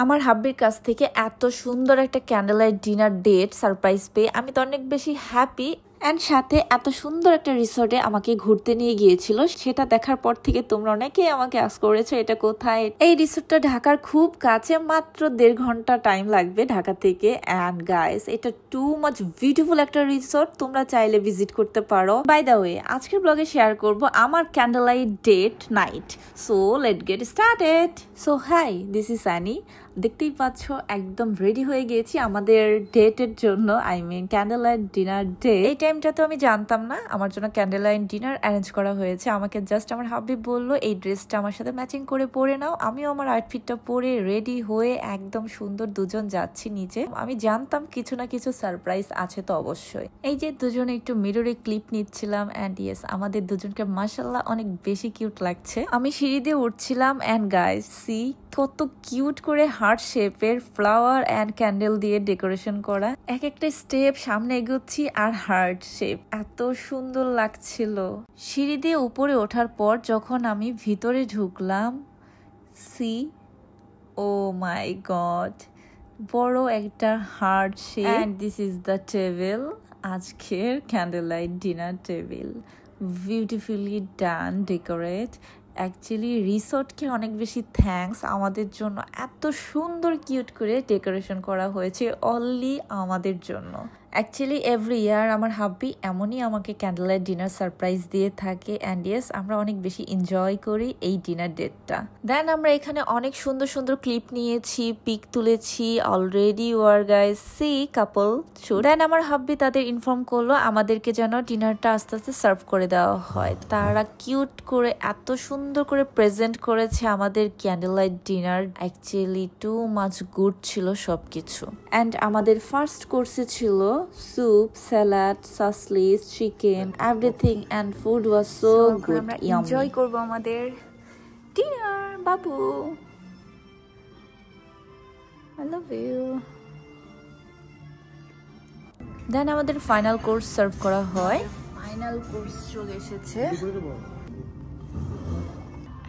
আমার হাব্বির কাছ থেকে এত সুন্দর একটা candle light dinner date surprise পেয়ে আমি তো অনেক বেশি হ্যাপি। অ্যান্ড সাথে এত সুন্দর একটা রিসোর্টে আমাকে ঘুরতে নিয়ে গিয়েছিল, সেটা দেখার পর থেকে তোমরা অনেকেই আমাকে আস্ক করেছো এটা কোথায়। এই রিসোর্টটা ঢাকার খুব কাছে, মাত্র 1.5 ঘন্টা টাইম লাগবে ঢাকা থেকে। অ্যান্ড গাইস, এটা টু মাচ বিউটিফুল একটা রিসোর্ট, তোমরা চাইলে ভিজিট করতে পারো। বাই দ্য ওয়ে, আজকের ব্লগে শেয়ার করব আমার candle light date night. So let get started. So hi, this is Sunny. দেখতেই পাচ্ছ একদম রেডি হয়ে গিয়েছি আমাদের ডেটের জন্য, I mean candle light dinner day. এই টাইমটা তো আমি জানতাম না আমার জন্য ক্যান্ডেল লাইট ডিনার অ্যারেঞ্জ করা হয়েছে। আমাকে জাস্ট আমার হাবি বললো এই ড্রেসটা আমার সাথে ম্যাচিং করে পরে নাও। আমিও আমার আউটফিটটা পরে রেডি হয়ে একদম সুন্দর দুজন যাচ্ছি নিচে। আমি জানতাম কিছু না কিছু সারপ্রাইজ আছে তো অবশ্যই। এই যে দুজনে একটু মিররে ক্লিপ নিচ্ছিলাম, অ্যান্ড ইয়েস আমাদের দুজনকে মাশাআল্লাহ অনেক বেশি কিউট লাগছে। আমি সিঁড়ি দিয়ে উঠছিলাম, অ্যান্ড গাইস সি কত কিউট করে হার্ট শেপের ফ্লাওয়ার অ্যান্ড ক্যান্ডেল দিয়ে ডেকোরেশন করা। এক একটা স্টেপ সামনে এগোচ্ছি আর হার্ট শেপ, এত সুন্দর লাগছিল। সিঁড়ি দিয়ে উপরে ওঠার পর যখন আমি ভিতরে ঢুকলাম, সি ও মাই গড, বড় একটা heart shape. And this is the table, আজকের candle light dinner table, beautifully done decorate. Actually রিসোর্টকে অনেক বেশি থ্যাঙ্কস, আমাদের জন্য এত সুন্দর কিউট করে ডেকোরেশন করা হয়েছে অনলি আমাদের জন্য। অ্যাকচুয়ালি এভরি ইয়ার আমার হাব্বি এমনই আমাকে ক্যান্ডেল লাইট ডিনার সারপ্রাইজ দিয়ে থাকে। অ্যান্ড ইয়েস, আমরা অনেক বেশি এনজয় করি এই ডিনার ডেটটা। দেন আমরা এখানে অনেক সুন্দর সুন্দর ক্লিপ নিয়েছি, পিক তুলেছি। অলরেডি ওয়ার গাইস সি কাপল শুট। দেন আমার হাব্বি তাদের ইনফর্ম করলো আমাদেরকে যেন ডিনারটা আস্তে আস্তে সার্ভ করে দেওয়া হয়। তারা কিউট করে এত সুন্দর করে প্রেজেন্ট করেছে আমাদের candle light dinner. Actually too much good ছিল সবকিছু। অ্যান্ড আমাদের ফার্স্ট কোর্সে ছিল soup, salad, sausage, chicken, everything, and food was so good. আমরা এনজয় করব আমাদের dinner. Babu, I love you. দেন আমাদের ফাইনাল কোর্স সার্ভ করা হয়। ফাইনাল কোর্স চলে এসেছে,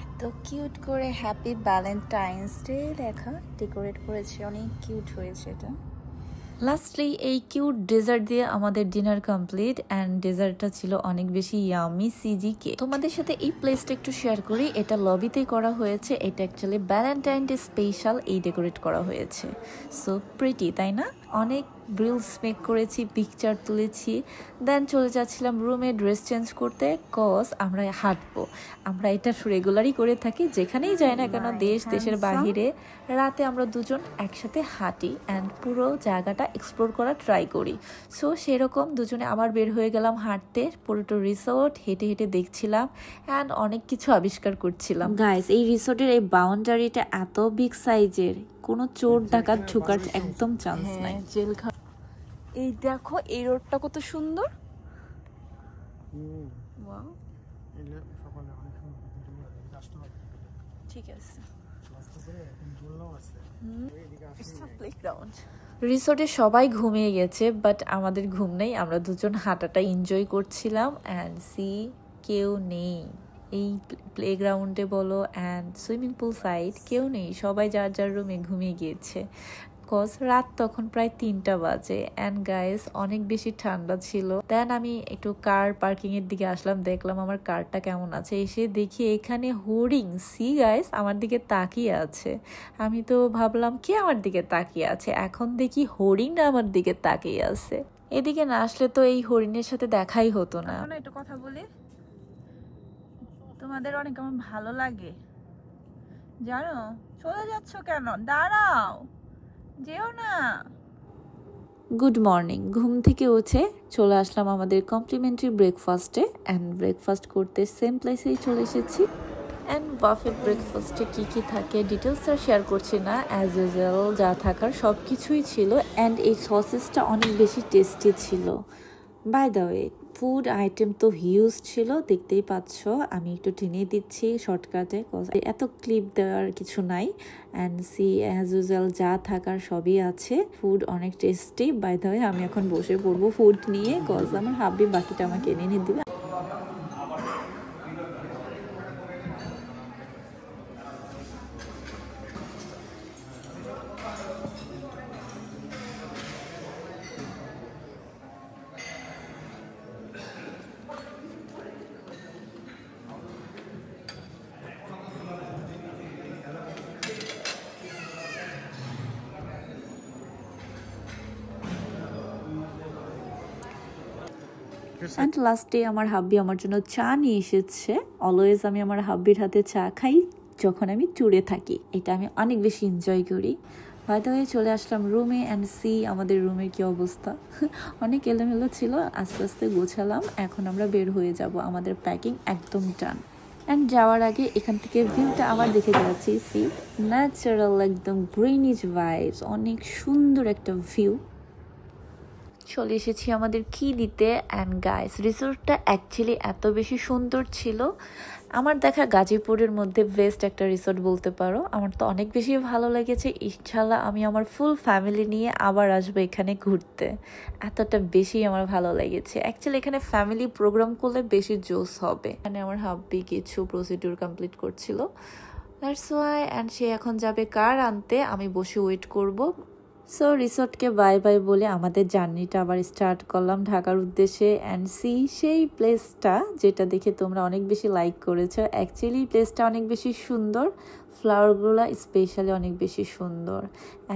এত কিউট করে হ্যাপি ভ্যালেন্টাইন্স ডে লেখা ডেকোরেট করেছে, অনেক কিউট হয়েছে এটা। লাস্টলি এই কিউট ডেজার্ট দিয়ে আমাদের ডিনার কমপ্লিট। অ্যান্ড ডেজার্টটা ছিল অনেক বেশি ইয়ামি সিজি কেক। তোমাদের সাথে এই প্লেসটা একটু শেয়ার করি, এটা লবিতেই করা হয়েছে। এটা অ্যাকচুয়ালি ভ্যালেন্টাইন ডে স্পেশাল এই ডেকোরেট করা হয়েছে। সো প্রিটি, তাই না? অনেক রিলস মেক করেছি, পিকচার তুলেছি। দেন চলে যাচ্ছিলাম রুমে ড্রেস চেঞ্জ করতে, কজ আমরা হাঁটবো। আমরা এটা রেগুলারই করে থাকি, যেখানেই যাই না কেন, দেশের বাহিরে, রাতে আমরা দুজন একসাথে হাঁটি অ্যান্ড পুরো জায়গাটা এক্সপ্লোর করা ট্রাই করি। সো সেরকম দুজনে আবার বের হয়ে গেলাম হাঁটতে, পুরোটা রিসোর্ট হেঁটে হেঁটে দেখছিলাম অ্যান্ড অনেক কিছু আবিষ্কার করছিলাম। গাইস, এই রিসোর্টের এই বাউন্ডারিটা এত বিগ সাইজের, কোনো চোর ডাকাত ঢোকার একদম চান্স নাই। জেলখানা। এই দেখো এই রোডটা কত সুন্দর। ঠিক আছে, রিসোর্টে সবাই ঘুমিয়ে গেছে, বাট আমাদের ঘুম নেই। আমরা দুজন হাঁটাটা এনজয় করছিলাম। অ্যান্ড সি কেউ নেই এই প্লেগ্রাউন্ডে বলো অ্যান্ড সুইমিং পুল সাইড, কেউ নেই, সবাই যার যার রুমে ঘুমিয়ে গিয়েছে। কজ রাত তখন প্রায় 3টা বাজে। অ্যান্ড গাইস অনেক বেশি ঠান্ডা ছিল। দেন আমি একটু কার পার্কিং এর দিকে আসলাম, দেখলাম আমার কারটা কেমন আছে। এসে দেখি এখানে হোর্ডিং, সি গাইস আমার দিকে তাকিয়ে আছে। আমি তো ভাবলাম কে আমার দিকে তাকিয়ে আছে, এখন দেখি হরিণটা আমার দিকে তাকিয়ে আছে। এদিকে না আসলে তো এই হরিণের সাথে দেখাই হতো না। একটু কথা বলি, তোমাদের অনেক আমার ভালো লাগে জানো। চলে যাচ্ছ কেন? দাঁড়াও, যেও না। Good morning. ঘুম থেকে উঠে চলে আসলাম আমাদের কমপ্লিমেন্টারি ব্রেকফাস্টে। অ্যান্ড ব্রেকফাস্ট করতে সেম প্লেসেই চলে এসেছি। অ্যান্ড বাফেট ব্রেকফাস্টে কী কী থাকে ডিটেলস আর শেয়ার করছি না, অ্যাজ ইউজুয়াল যা থাকার সব কিছুই ছিল। অ্যান্ড এই সসেসটা অনেক বেশি টেস্টি ছিল। By the way, food item তো হিউজ ছিল, দেখতেই পাচ্ছ। আমি একটু টেনে দিচ্ছি শর্টকাটে, এত ক্লিপ দেওয়ার কিছু নাই। অ্যান্ড সি অ্যাজ ইউজুয়াল যা থাকার সবই আছে। ফুড অনেক টেস্টি। বাই দ্য ওয়ে, আমি এখন বসে পড়বো ফুড নিয়ে, কজ আমার হাব্বি বাকিটা আমাকে এনে নিয়ে দিবে। অ্যান্ড লাস্টে আমার হাব্বি আমার জন্য চা নিয়ে এসেছে। অলওয়েজ আমি আমার হাব্বির হাতে চা খাই যখন আমি ট্যুরে থাকি, এটা আমি অনেক বেশি এনজয় করি। হয়তো চলে আসলাম রুমে অ্যান্ড সি আমাদের রুমের কি অবস্থা। অনেক এলোমেলো ছিল, আস্তে আস্তে গোছালাম। এখন আমরা বের হয়ে যাব, আমাদের প্যাকিং একদম ডান। অ্যান্ড যাওয়ার আগে এখান থেকে ভিউটা আবার দেখে যাচ্ছি, সি ন্যাচারাল একদম গ্রিনিশ ভাইবস, অনেক সুন্দর একটা ভিউ। চলে এসেছি আমাদের কি দিতে। অ্যান্ড গাইস, রিসোর্টটা অ্যাকচুয়ালি এত বেশি সুন্দর ছিল, আমার দেখা গাজীপুরের মধ্যে বেস্ট একটা রিসোর্ট বলতে পারো। আমার তো অনেক বেশি ভালো লেগেছে। ইনশাল্লাহ আমি আমার ফুল ফ্যামিলি নিয়ে আবার আসবো এখানে ঘুরতে, এতটা বেশি আমার ভালো লেগেছে। অ্যাকচুয়ালি এখানে ফ্যামিলি প্রোগ্রাম করলে বেশি জোস হবে। এখানে আমার হাব্বি কিছু প্রসিডিউর কমপ্লিট করছিল, দ্যাটস ওয়াই। অ্যান্ড সে এখন যাবে কার আনতে, আমি বসে ওয়েট করব। সো রিসোর্টকে বাই বাই বলে আমাদের জার্নিটা আবার স্টার্ট করলাম ঢাকার উদ্দেশ্যে। অ্যান্ড সি সেই প্লেসটা যেটা দেখে তোমরা অনেক বেশি লাইক করেছো। অ্যাকচুয়ালি প্লেসটা অনেক বেশি সুন্দর, ফ্লাওয়ারগুলো স্পেশালি অনেক বেশি সুন্দর।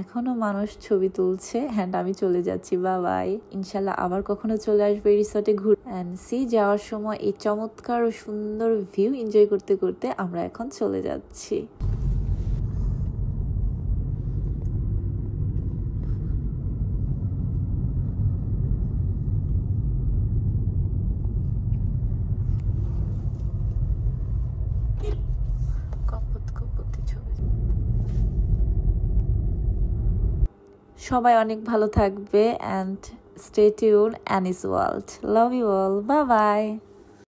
এখনও মানুষ ছবি তুলছে। অ্যান্ড আমি চলে যাচ্ছি, বা বাই। ইনশাল্লাহ আবার কখনো চলে আসবে এই রিসোর্টে ঘুর। অ্যান্ড সি যাওয়ার সময় এই চমৎকার ও সুন্দর ভিউ এনজয় করতে করতে আমরা এখন চলে যাচ্ছি। সবাই অনেক ভালো থাকবে and stay tune Annie's world. Love you all, bye by.